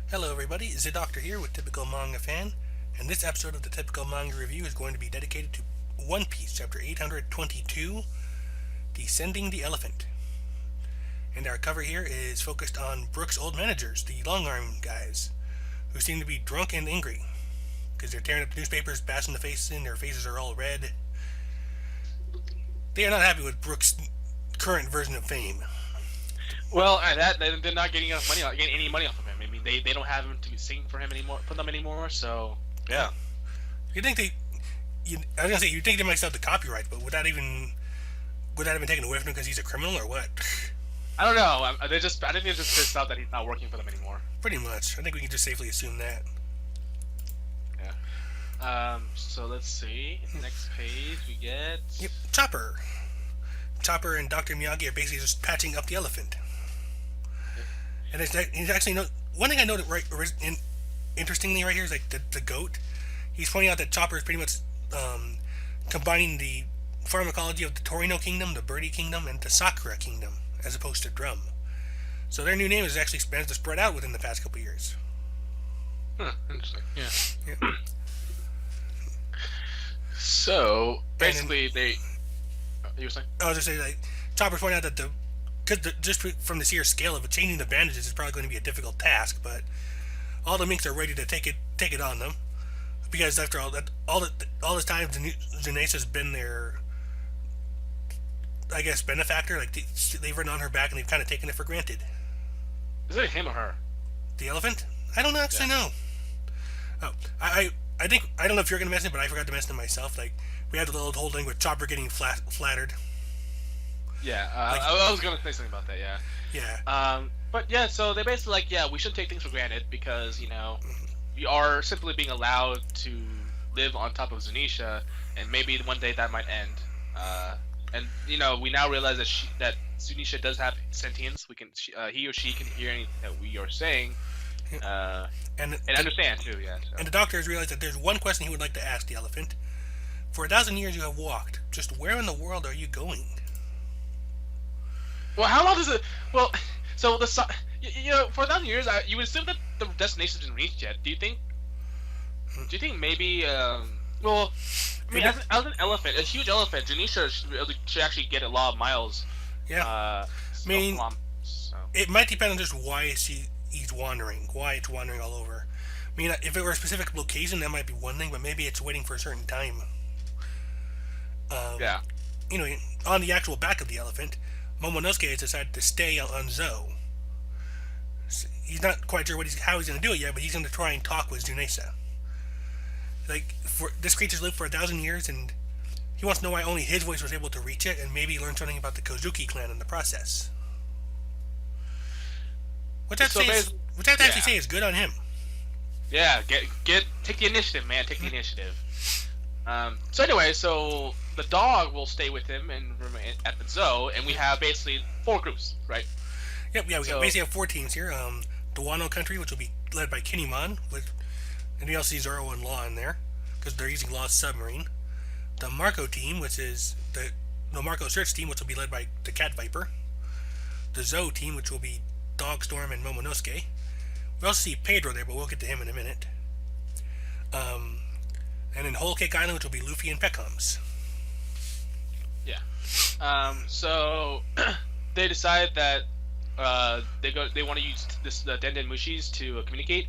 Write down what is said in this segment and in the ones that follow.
Hello everybody, Zeidoktor here with Typical Manga Fan, and this episode of the Typical Manga Review is going to be dedicated to One Piece, chapter 822, Descending the Elephant. And our cover here is focused on Brook's old managers, the long arm guys, who seem to be drunk and angry, because they're tearing up the newspapers, bashing the faces in, their faces are all red. They are not happy with Brook's current version of fame. Well, they're not getting enough money, getting any money off of him. I mean, they don't have him to sing for him anymore, for them anymore. So yeah. You think they? I was gonna say you think they might still have the copyright, but would that have been taken away from him because he's a criminal or what? I don't know. I think they're just pissed out that he's not working for them anymore. Pretty much. I think we can just safely assume that. Yeah. So let's see. Next page we get. Yep. Chopper and Dr. Miyagi are basically just patching up the elephant. And he's actually one thing I noted interestingly right here is like the goat. He's pointing out that Chopper is pretty much combining the pharmacology of the Torino Kingdom, the Birdie Kingdom, and the Sakura Kingdom, as opposed to Drum. So their new name has actually managed to spread out within the past couple years. Huh, interesting. Yeah. So basically, you were saying? I was just saying, like, Chopper pointed out that just from the sheer scale of it, changing the bandages is probably going to be a difficult task, but all the minks are ready to take it on them, because after all this time, Zunesa's been their, I guess, benefactor. Like they've ridden on her back and they've kind of taken it for granted. Is it him or her? The elephant? I don't actually know. Oh, I think I don't know if you're going to mention it, but I forgot to mention it myself. Like we had the little whole thing with Chopper getting flattered. Yeah, I was gonna say something about that. Yeah. Yeah. But yeah, so they basically like, yeah, we shouldn't take things for granted because we are simply being allowed to live on top of Zunisha, and maybe one day that might end. And we now realize that Zunisha does have sentience. He or she can hear anything that we are saying, and understand too. Yeah. So. And the doctor has realized that there's one question he would like to ask the elephant. For 1,000 years you have walked. Just where in the world are you going? Well, how long does it? Well, so for 1,000 years, you would assume that the destination's been reached yet. Do you think? Do you think maybe? Well, I mean, as an elephant, a huge elephant, Janisha should actually get a lot of miles. Yeah. I mean, it might depend on just why he's wandering, why it's wandering all over. I mean, if it were a specific location, that might be one thing, but maybe it's waiting for a certain time. Yeah. On the actual back of the elephant, Momonosuke has decided to stay on Zou. He's not quite sure how he's going to do it yet, but he's going to try and talk with Zunesa. Like, this creature's lived for 1,000 years, and he wants to know why only his voice was able to reach it, and maybe learn something about the Kozuki clan in the process. Which I have to actually say is good on him. Yeah, take the initiative, man. Take the initiative. So anyway, so the dog will stay with him and remain at the zoo, and we have basically 4 groups, right? Yep, yeah, we basically have 4 teams here. The Wano country, which will be led by Kinemon, and we also see Zoro and Law in there, because they're using Law's submarine. The Marco team, which is the Marco search team, which will be led by the Cat Viper. The Zou team, which will be Dogstorm and Momonosuke. We also see Pedro there, but we'll get to him in a minute. And in Whole Cake Island, which will be Luffy and Peckham's. Yeah. So they decide that they want to use the Denden Mushis to communicate,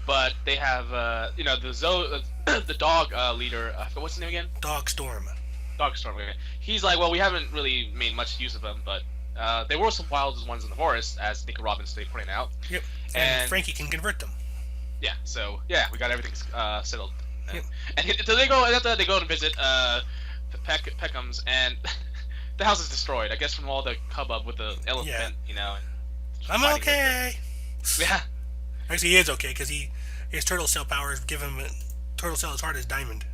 but they have the dog leader. What's his name again? Dogstorm. Dogstorm. Okay. He's like, well, we haven't really made much use of them, but there were some wild ones in the forest, as Nick Robbins pointed out. Yep. And Frankie can convert them. Yeah. So yeah, we got everything settled. Yep. And so they go. After they go to visit Peckham's, and the house is destroyed. I guess from all the hubbub with the elephant. Yeah. I'm okay. Yeah. Actually, he is okay because his turtle cell powers give him a turtle cell as hard as diamond.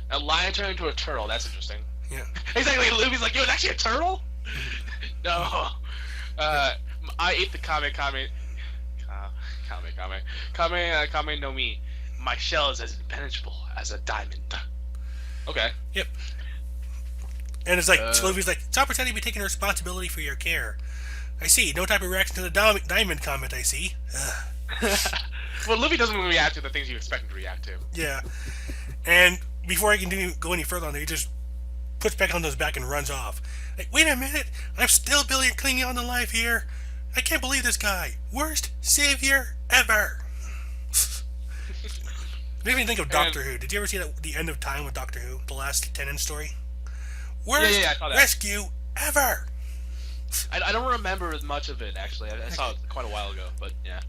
A lion turned into a turtle. That's interesting. Yeah. Exactly. Luffy's like, yo, it's actually a turtle. No. I ate the Kame no Mi. My shell is as impenetrable as a diamond. Okay. Yep. And it's like, Luffy's like, Chopper said he'd be taking responsibility for your care. I see. No type of reaction to the diamond comment, I see. Ugh. Well, Luffy doesn't really react to the things you expect him to react to. Yeah. And before I can go any further on there, he just puts back on those back and runs off. Like, wait a minute, I'm still clinging on to life here. I can't believe this guy. Worst savior ever. Made me think of Doctor Who. Did you ever see the end of time with Doctor Who? The last Tennant story? Worst I saw that. rescue ever. I don't remember as much of it, actually. I saw it quite a while ago, but yeah.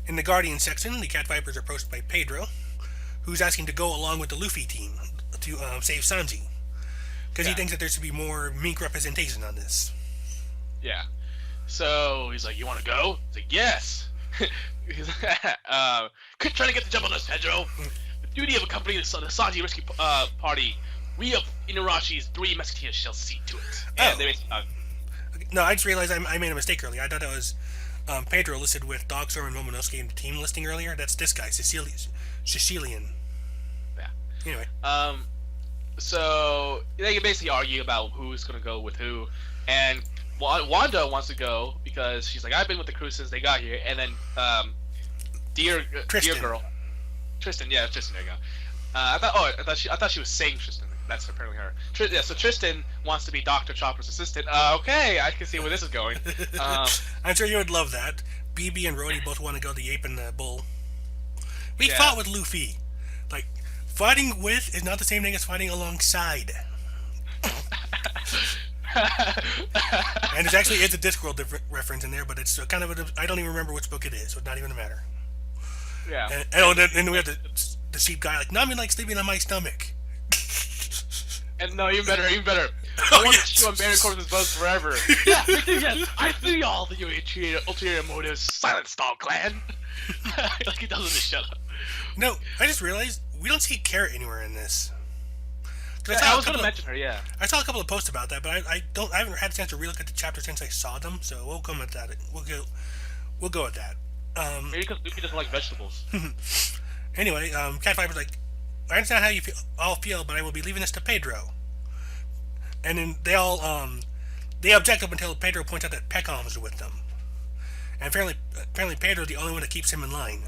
In the Guardian section, the Cat Vipers are approached by Pedro, who's asking to go along with the Luffy team to save Sanji. Because he thinks that there should be more mink representation on this. Yeah. So he's like, "You want to go?" He's like, "Yes." He's quit trying to get the jump on us, Pedro. The duty of accompanying the Sanji rescue party. We of Inuyashi's 3 Musketeers shall see to it. And No, I just realized I made a mistake earlier. I thought that was Pedro listed with Dogstorm and Momonosuke in the team listing earlier. That's this guy, Sicilian. Yeah. Anyway. So they can basically argue about who's going to go with who. And Wanda wants to go because she's like, I've been with the crew since they got here. And then dear girl, Tristan, there you go. I thought she was saying Tristan. That's apparently her. So Tristan wants to be Dr. Chopper's assistant. Okay, I can see where this is going. I'm sure you would love that. BB and Rhodey both want to go the ape and the bull. We fought with Luffy. Like, fighting with is not the same thing as fighting alongside. And there's actually a Discworld reference in there, but it's kind of I don't even remember which book it is, so it's not even a matter. Yeah. And we have the sheep guy like, Nami likes sleeping on my stomach. And no, even better. I want to chew on Baron Corbin's bones forever. Yeah, yes, I see all the ulterior motives, Silent Star Clan. Like he doesn't just shut up. No, I just realized we don't see Carrot anywhere in this. I was going to mention her, yeah. I saw a couple of posts about that, but I haven't had a chance to relook at the chapter since I saw them, so we'll come with that. We'll go with that. Maybe because Luffy doesn't like vegetables. Anyway, Cat Viper's like, I understand how you all feel, but I will be leaving this to Pedro. And then they all they object up until Pedro points out that Peckham is with them. And apparently Pedro's the only one that keeps him in line.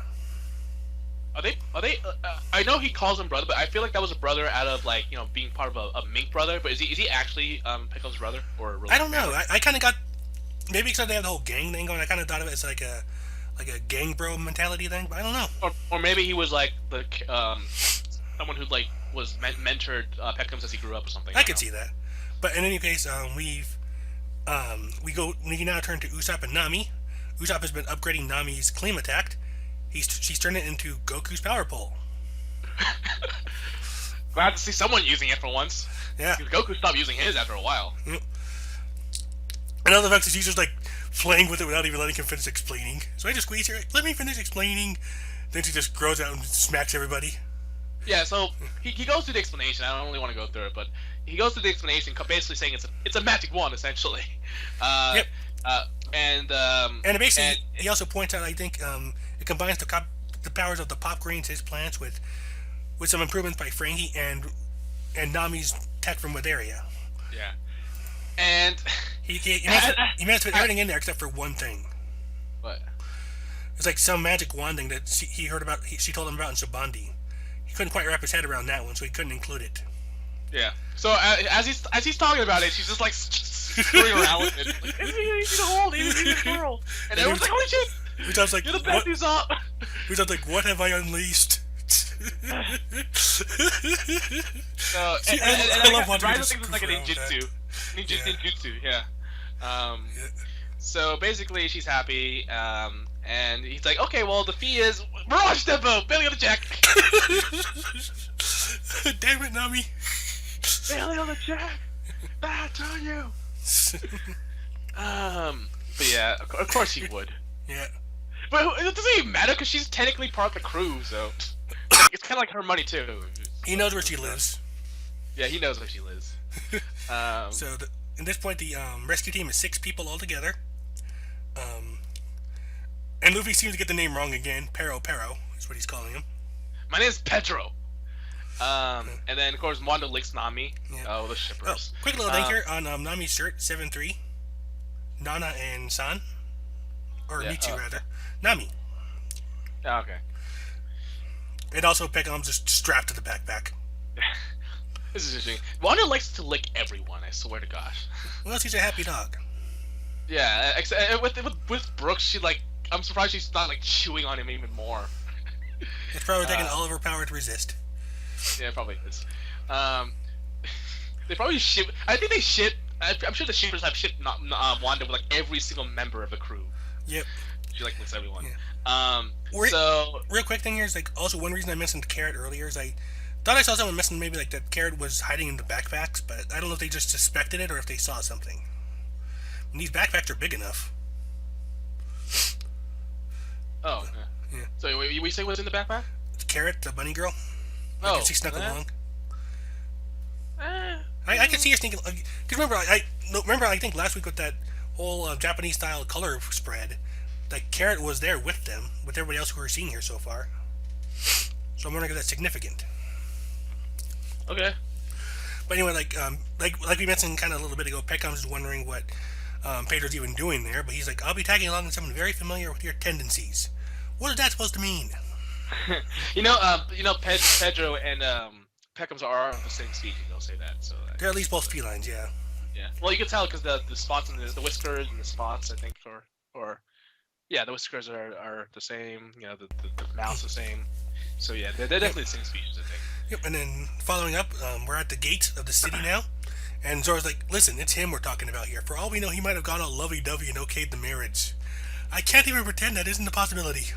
Are they? I know he calls him brother, but I feel like that was a brother out of being part of a mink brother. But is he actually Peckham's brother or? I don't know. I kind of got maybe because they have the whole gang thing going. I kind of thought of it as like a gang bro mentality thing, but I don't know. Or maybe he was like the someone who was mentored Peckham's as he grew up or something. I could see that. But in any case, we now turn to Usopp and Nami. Usopp has been upgrading Nami's claim attack. She's turned it into Goku's power pole. Glad to see someone using it for once. Yeah. Goku stopped using his after a while. Yep. Another fact is she's just playing with it without even letting him finish explaining. So I just squeeze her. Let me finish explaining. Then she just grows out and smacks everybody. Yeah, so he goes through the explanation. I don't really want to go through it, but he goes through the explanation, basically saying it's a magic wand, essentially. Yep. And basically, he also points out, I think, it combines the powers of the pop greens, his plants, with some improvements by Frankie and Nami's tech from Witheria. Yeah. And he managed to put everything in there except for one thing. What? It's like some magic wand thing that he heard about. She told him about in Shabandi. He couldn't quite wrap his head around that one, so he couldn't include it. Yeah. So as he's talking about it, she's just screwing around with it. Like, you need to hold, you need to twirl. And everyone's like, holy shit! Usopp's like, you're the best, Usopp! Usopp's like, what have I unleashed? I love watching Ryder thinks it's like a ninjutsu. Ninjutsu, yeah. So basically, she's happy, and he's like, okay, well, the fee is Mirage Tempo, Bailey on the check. Damn it, Nami. Bailey on the check. That's on you. But yeah, of course he would. Yeah. But it doesn't even matter because she's technically part of the crew, so it's kind of like her money too. He knows where she lives. Yeah, he knows where she lives. So at this point, the rescue team is 6 people altogether. And Luffy seems to get the name wrong again. Pero is what he's calling him. My name's Pedro. And then of course Mondo licks Nami. Yeah. Oh, the shippers. Quick little thing here on Nami's shirt, 7-3. Nana and San. or Yeah, Michu oh, rather. Nami. oh, okay. And also Peckham's just strapped to the backpack. This is interesting. Wanda likes to lick everyone. I swear to gosh. Well, she's a happy dog. Yeah, with Brooks, she like. I'm surprised she's not like chewing on him even more. It's probably taking all of her power to resist. Yeah, it probably is. They probably ship. I think they ship. I'm sure the shippers have shipped Wanda with like every single member of the crew. Yep. She like licks everyone. Yeah. Real quick thing here is like also one reason I mentioned Carrot earlier is I thought I saw someone mention maybe like that Carrot was hiding in the backpacks, but I don't know if they just suspected it or if they saw something. And these backpacks are big enough. Oh. Yeah. So we say what's in the backpack? It's Carrot, the bunny girl. Oh. She snuck along. I can see her sneaking. Because remember, I think last week with that whole Japanese style color spread, like Carrot was there with them, with everybody else who we're seeing here so far. So I'm wondering if that's significant. Okay. But anyway, like we mentioned kind of a little bit ago, Peckham's wondering what Pedro's even doing there, but he's like, I'll be tagging along with someone very familiar with your tendencies. What is that supposed to mean? Pedro and Peckham's are on the same species. They'll say that. So they're at least both felines, yeah. Yeah. Well, you can tell because the spots and the whiskers and the spots, I think, or yeah, the whiskers are the same. You know, the mouth's the same. So yeah, they're definitely the same species, I think. Yep. And then following up, we're at the gate of the city now, and Zora's like, "Listen, it's him we're talking about here. For all we know, he might have gone all lovey-dovey and okayed the marriage. I can't even pretend that isn't a possibility."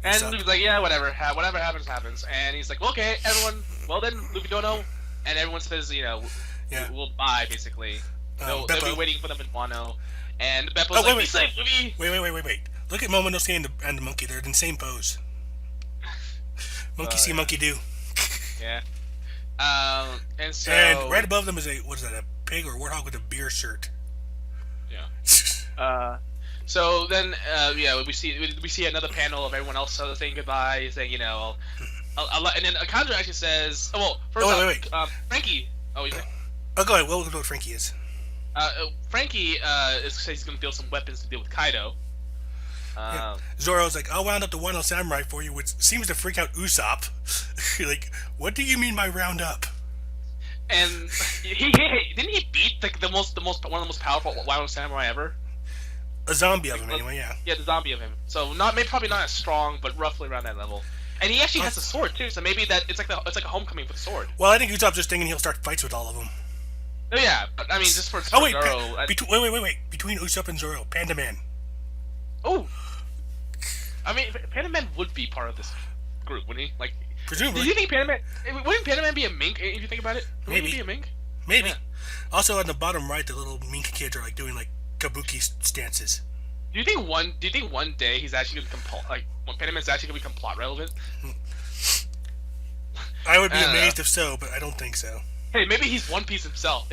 And he's like, yeah, whatever happens, happens. And he's like, well, okay, everyone, well then, Luffy don't know. And everyone says, we'll buy, basically. They'll be waiting for them in Wano. And Beppo's like, be safe, Luffy! Wait. Look at Momonosuke and the monkey, they're in the same pose. Monkey see, monkey do. Yeah. And so... And right above them is a pig or a warthog with a beer shirt. Yeah. So then, we see another panel of everyone else saying goodbye, saying, and then Kanjo actually says, wait. Frankie. Oh, you say? Oh, go ahead. What Frankie is? Frankie says he's going to build some weapons to deal with Kaido. Zoro's like, I'll round up the Wano Samurai for you, which seems to freak out Usopp. Like, what do you mean by round up? And didn't he beat one of the most powerful Wano Samurai ever? A zombie of him, anyway, yeah. Yeah, the zombie of him. So probably not as strong, but roughly around that level. And he actually has a sword too, so maybe it's like a homecoming for the sword. Well, I think Usopp's just thinking he'll start fights with all of them. Oh yeah, but I mean just for Zoro. Wait. Between Usopp and Zoro, Panda Man. Oh. I mean, Panda Man would be part of this group, wouldn't he? Like, presumably. Do you think Panda Man? Wouldn't Panda Man be a mink if you think about it? Wouldn't he be a mink? Maybe. Yeah. Also, on the bottom right, the little mink kids are like doing like kabuki stances. Do you think one day he's actually gonna when Panda Man's actually gonna become plot relevant? I would be amazed if so, but I don't think so. Hey, maybe he's One Piece itself.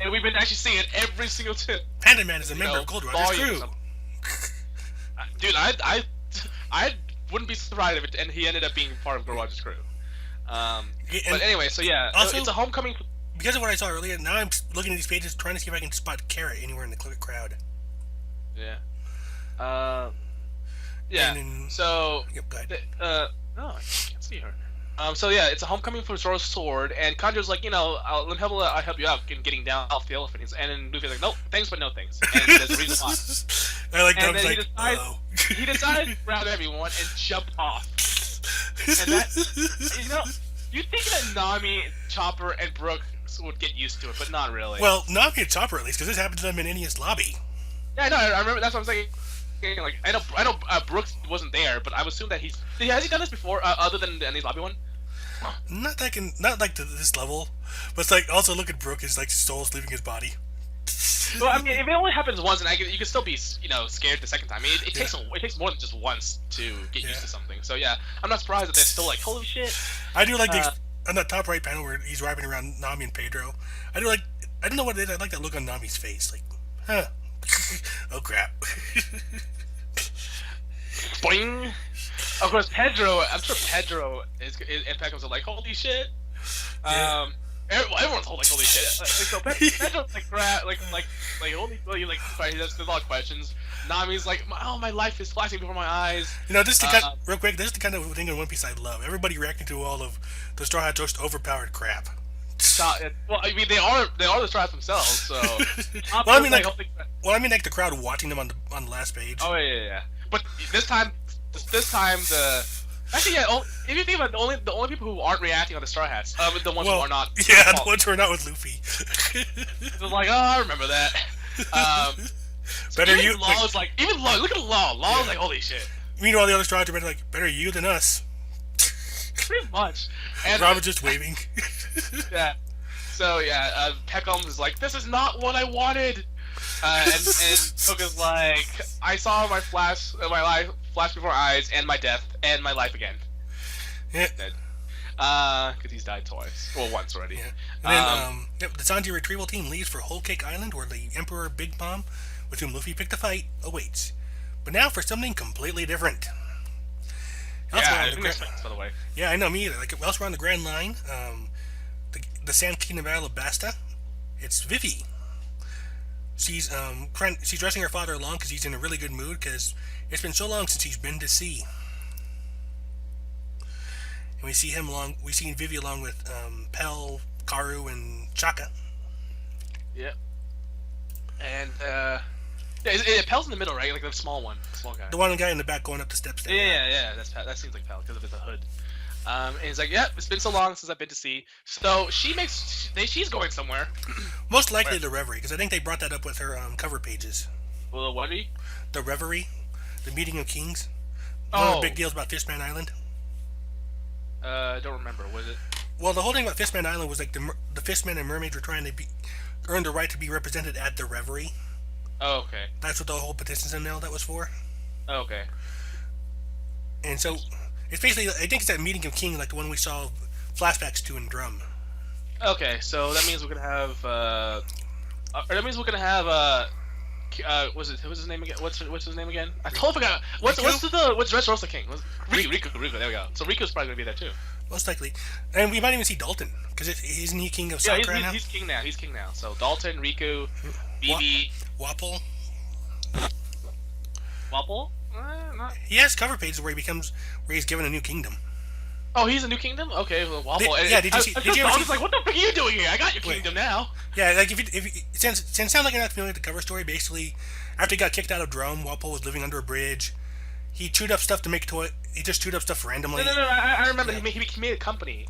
And we've been actually seeing it every single time. Panda Man is a member of Gold Roger's crew. Dude, I wouldn't be surprised if and he ended up being part of Gold Roger's crew. But anyway, so yeah, also, it's a homecoming. Because of what I saw earlier, now I'm looking at these pages trying to see if I can spot Carrot anywhere in the crowd. Yeah. Yeah. Then, so. Yep, go ahead. No, I can't see her. So yeah, it's a homecoming for Zoro's sword, and Kanjo's like, I'll help you out in getting down off the elephant. And then Luffy's like, no, thanks, but no thanks. And there's a reason why. I like that. He decides to grab everyone and jump off. And that, you think that Nami, Chopper, and Brooke would get used to it, but not really. Well, Nami and Chopper at least, because this happened to them in Enia's lobby. Yeah, no, I remember. That's what I'm saying. Like, I know, Brooks wasn't there, but I would assume that has he done this before, other than the Enia's lobby one? Not like to this level, but it's like also look at Brooke, his like soul's leaving his body. Well, I mean, if it only happens once, and you can still be, scared the second time. I mean, it takes more than just once to get used to something. So yeah, I'm not surprised that they're still like, holy shit. I do like on that top right panel where he's wrapping around Nami and Pedro. I don't know what it is. I like that look on Nami's face, like, huh? Oh crap. Boing. Of course, Pedro. I'm sure Pedro and Peckham's are like, holy shit. Yeah. Everyone's holding holy shit. Like so Pedro's like holy like sorry, there's a lot of questions. Nami's like, my life is flashing before my eyes. This is the real quick. This is the kind of thing in One Piece I love. Everybody reacting to all of the Straw Hats' just overpowered crap. Well, I mean, they are the Straw Hats themselves. So, well, I mean, like the crowd watching them on the last page. Oh yeah. But this time the actually if you think about it, the only people who aren't reacting are the Straw Hats. The ones who are not. Yeah, the ones who are not with Luffy. They're like, oh, I remember that. So better even you. Law's like even Law. Look at Law. Law's like, holy shit. Meanwhile, the other Straw Hats are better you than us. Pretty much. And Robin's just waving. Yeah. So yeah, Peckham is like, this is not what I wanted. And Cook is like, I saw my life flash before eyes, and my death, and my life again. Yeah. Dead. Because he's died twice. Well, once already. Yeah. And then, the Sanji retrieval team leaves for Whole Cake Island, where the Emperor Big Mom, with whom Luffy picked a fight, awaits. But now for something completely different. Yeah, I didn't expect this, by the way. Yeah, I know, me either. Like, elsewhere on the Grand Line, the Sand Kingdom Battle of Basta, it's Vivi. She's dressing her father along because he's in a really good mood because it's been so long since he's been to sea. And we see Vivi along with Pell, Karu, and Chaka. Yeah. And Pell's in the middle, right? Like the small guy. The one guy in the back going up the steps there. Yeah. That seems like Pell because of his hood. And he's like, yeah, it's been so long since I've been to sea. So she's going somewhere. Most likely the Reverie, because I think they brought that up with her cover pages. Well, what? The Reverie, the Meeting of Kings. Oh. One of the big deals about Fishman Island. I don't remember. Was it? Well, the whole thing about Fishman Island was like the Fishman and mermaids were trying to earn the right to be represented at the Reverie. Oh, okay. That's what the whole petitions and all that was for. Oh, okay. And so it's basically, I think it's that Meeting of Kings, like the one we saw flashbacks to in Drum. Okay, so that means we're gonna have. What's his name again? What's his name again? I totally forgot. What's Dressrosa King? Riku. There we go. So Riku's probably gonna be there too. Most likely, and we might even see Dalton because isn't he king of Sakura now? He's king now. He's king now. So Dalton, Riku, Vivi, Wapol. Wapol? He has cover pages where he's given a new kingdom. Oh, he's a new kingdom? Okay, well, Wapol. Did you see? I was like, what the fuck are you doing here? I got your kingdom now. Yeah, like since it sounds like you're not familiar with the cover story, basically, after he got kicked out of Drum, Wapol was living under a bridge. He chewed up stuff to make toy. He just chewed up stuff randomly. No. I remember he made a company.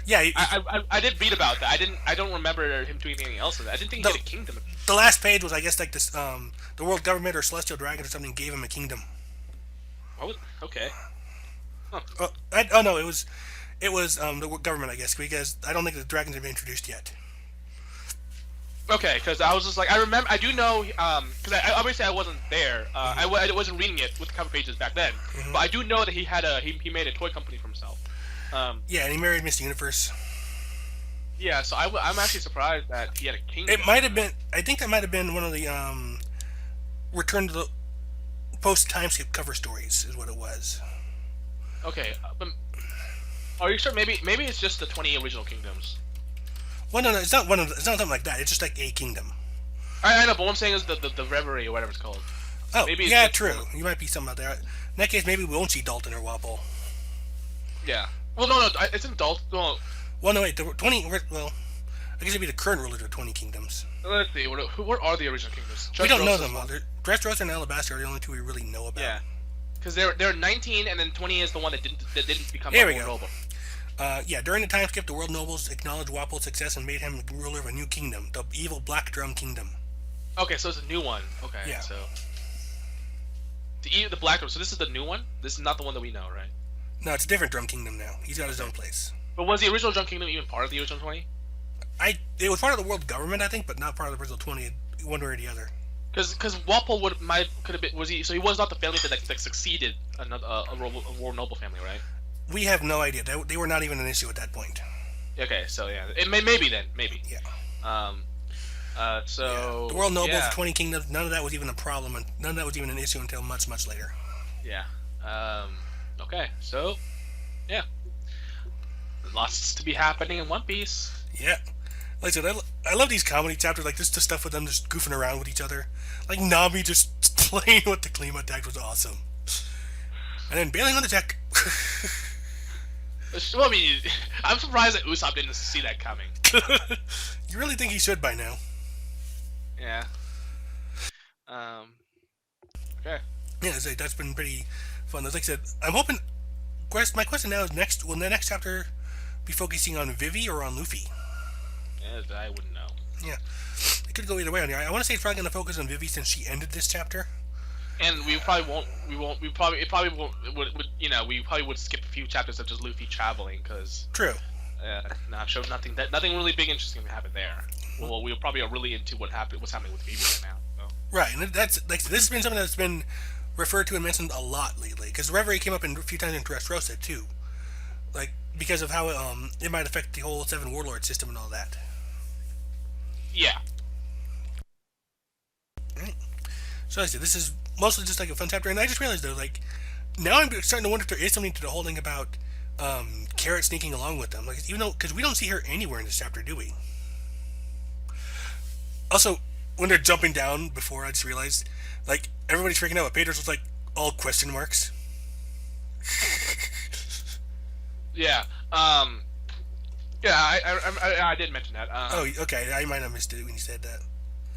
Yeah. I did read about that. I don't remember him doing anything else with that. I didn't think he had a kingdom. The last page was, I guess, like this. The world government or celestial dragon or something gave him a kingdom. Okay. Huh. No, it was the government, I guess, because I don't think the dragons have been introduced yet. Okay, because I was just like, I do know, because obviously I wasn't there. I wasn't reading it with the cover pages back then, but I do know that he made a toy company for himself. Yeah, and he married Miss Universe. Yeah, so I'm actually surprised that he had a kingdom. It might have been. I think that might have been one of the Return to the post timeskip cover stories is what it was. Okay, but are you sure? Maybe it's just the 20 original kingdoms. Well, no, it's not one of. It's not something like that. It's just like a kingdom. I know, but what I'm saying is the Reverie or whatever it's called. Oh, maybe yeah, true. You might be something out there. In that case, maybe we won't see Dalton or Wapol. Yeah. Well, no, it's in Dalton. Well, no, wait. The 20. Well, I guess it'd be the current rulers of 20 kingdoms. Let's see. What are the original kingdoms? We don't know them. Dressrosa and Alabasta are the only two we really know about. Yeah. Because they're 19, and then 20 is the one that didn't become there we go. noble. Yeah, during the time skip, the world nobles acknowledged Wapol's success and made him ruler of a new kingdom, the evil Black Drum Kingdom. Okay, so it's a new one. Okay, yeah. So the Black Drum. So this is the new one. This is not the one that we know, right? No, it's a different Drum Kingdom now. He's got his own place. But was the original Drum Kingdom even part of the original 20? It was part of the world government, I think, but not part of the original 20, one way or the other. Because Wapol could have been, was he? So he was not the family that succeeded a war noble family, right? We have no idea. They were not even an issue at that point. Okay, so yeah, maybe. Yeah. So yeah. The world nobles, 20 kingdoms. None of that was even a problem, and none of that was even an issue until much later. Yeah. Okay. So, yeah. Lots to be happening in One Piece. Yeah. Like I said, I love these comedy chapters. Like this, the stuff with them just goofing around with each other. Like Nami just playing with the Klima attack was awesome. And then bailing on the deck. Well, I mean, I'm surprised that Usopp didn't see that coming. You really think he should by now? Yeah. Okay. Yeah, that's been pretty fun. Like I said, I'm hoping. My question now is will the next chapter be focusing on Vivi or on Luffy? Yeah, I wouldn't know. Yeah, it could go either way. I want to say it's probably going to focus on Vivi since she ended this chapter. And we probably won't. We probably won't. We probably would skip a few chapters of just Luffy traveling because. True. Show nothing. Nothing really big interesting to happen there. Well, we probably are really into what's happening with Vivi right now. So. Right, and that's like this has been something that's been referred to and mentioned a lot lately because Reverie came up a few times in Dressrosa too, like because of how it might affect the whole Seven Warlord system and all that. Yeah. Right. So I said this is mostly just like a fun chapter, and I just realized though, like now I'm starting to wonder if there is something to the whole thing about Carrot sneaking along with them, like even though because we don't see her anywhere in this chapter, do we? Also, when they're jumping down before, I just realized, like, everybody's freaking out. But Peters was like all question marks. Yeah. Yeah. I did mention that. Oh, okay. I might have missed it when you said that.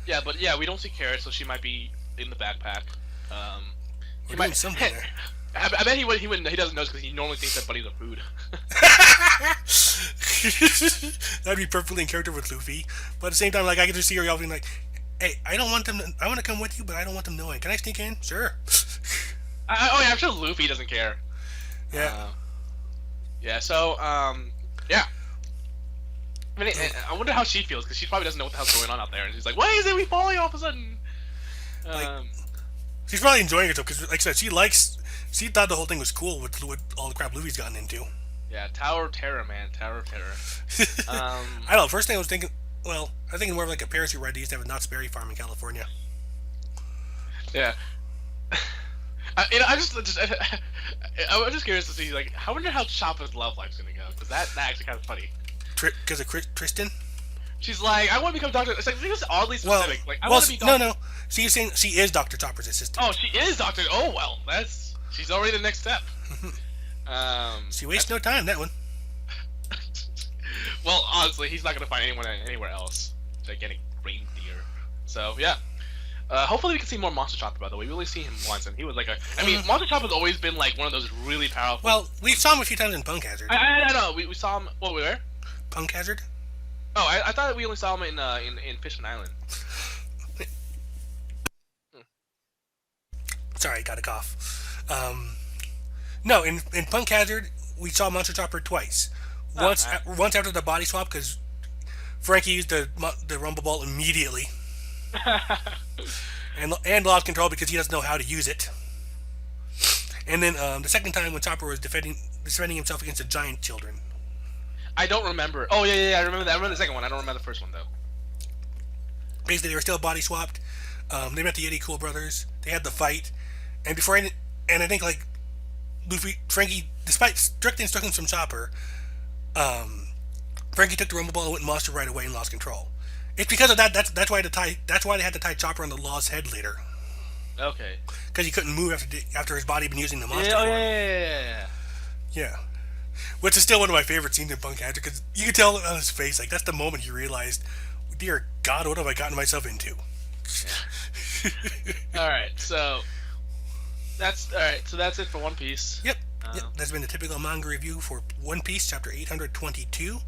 Yeah, but yeah, we don't see Carrot, so she might be in the backpack. He might something there. I bet he wouldn't. He doesn't know because he normally thinks that buddies are food. That'd be perfectly in character with Luffy. But at the same time, like I could just see her yelling like, "Hey, I don't want them. I want to come with you, but I don't want them knowing. Can I sneak in? Sure." Yeah, I'm sure Luffy doesn't care. Yeah. Yeah. So, yeah. I mean, I wonder how she feels because she probably doesn't know what the hell's going on out there, and she's like, "Why is it we falling all of a sudden?" She's probably enjoying it though, because like I said, she thought the whole thing was cool with all the crap Luffy's gotten into. Yeah, Tower of Terror, man, Tower of Terror. I don't know. First thing I was thinking, I was thinking more of like a parachute ride they used to have a Knott's Berry Farm in California. Yeah. I was just curious to see, like, I wonder how Chopper's love life's gonna go, because that's actually kind of funny. Because of Tristan? She's like, I want to become Doctor. It's like, it was oddly specific. I want to be Doctor. No. So you're saying she is Dr. Chopper's assistant? Oh, she is Doctor. Oh well, she's already the next step. She wastes no time, that one. Well, honestly, he's not gonna find anyone anywhere else. Gigantic reindeer. So yeah. Hopefully we can see more Monster Chopper. By the way, we only see him once, and he was like I mean, Monster Chopper's always been like one of those really powerful. Well, we saw him a few times in Punk Hazard. I know. We saw him. What? Where? Punk Hazard. Oh, I thought we only saw him in Fishman Island. Sorry, I got a cough. No, in Punk Hazard, we saw Monster Chopper twice. Once after the body swap, because Frankie used the Rumble Ball immediately. and lost control because he doesn't know how to use it. And then the second time when Chopper was defending himself against the giant children. I don't remember. Oh yeah, I remember that. I remember the second one. I don't remember the first one though. Basically, they were still body swapped. They met the Yeti Cool brothers. They had the fight, and I think like Frankie, despite strict instructions from Chopper, Frankie took the Rumble Ball and went monster right away and lost control. It's because of that. That's why they had to tie Chopper on the Law's head later. Okay. Because he couldn't move after his body had been using the monster. Yeah. Which is still one of my favorite scenes in Punk Hazard because you can tell on his face, like that's the moment he realized, dear God, what have I gotten myself into? Yeah. All right, so that's it for One Piece. Yep. That's been the typical manga review for One Piece, chapter 822,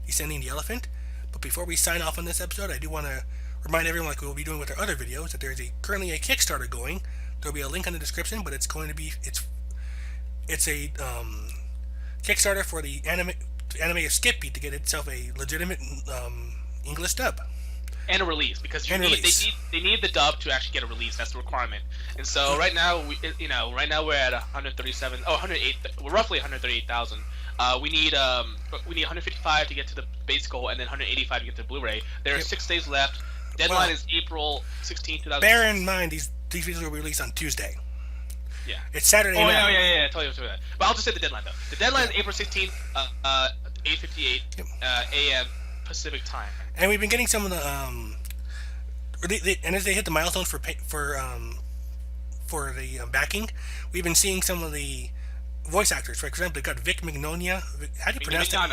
Descending the Elephant. But before we sign off on this episode, I do want to remind everyone, like we'll be doing with our other videos, that there's currently a Kickstarter going. There'll be a link in the description, but it's a Kickstarter for the anime of Skippy to get itself a legitimate English dub. And a release, because they need the dub to actually get a release. That's the requirement. And so right now we're at 108. We're roughly 138,000. We need 155 to get to the base goal, and then 185 to get to the Blu-ray. There are 6 days left. Deadline is April 16th, 2000. Bear in mind these videos will be released on Tuesday. Yeah. It's Saturday night. Yeah. I told you that. But I'll just say the deadline though. The deadline is April 16th, 8:58 a.m. Pacific time. And we've been getting some of the and as they hit the milestones for the backing, we've been seeing some of the voice actors. For example, they've got Vic Mignonia. How do you pronounce that?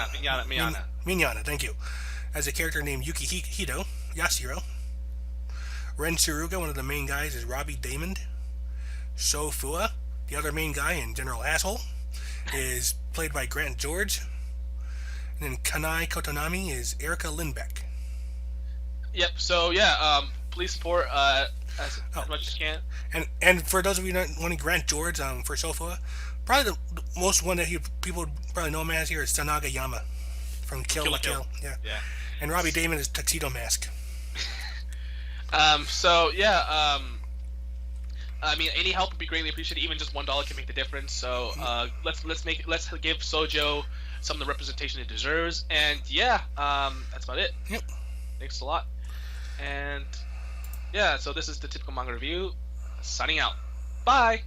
Mignogna, thank you. As a character named Yukihito Yashiro. Ren Suruga, one of the main guys, is Robbie Damon. Sho Fua, the other main guy and general asshole, is played by Grant George. And then Kanai Kotonami is Erica Lindbeck. Yep. So yeah, please support as much as you can. And for those of you not wanting Grant George for Sho Fua, probably the most one that people would probably know him as here is Sanaga Yama from Kill la Kill. Yeah. And Robbie Damon is Tuxedo Mask. So yeah, I mean, any help would be greatly appreciated. Even just $1 can make the difference. So let's give Sojo some of the representation it deserves. And yeah, that's about it. Yep. Thanks a lot. And yeah, so this is the Typical Manga Review. Signing out. Bye.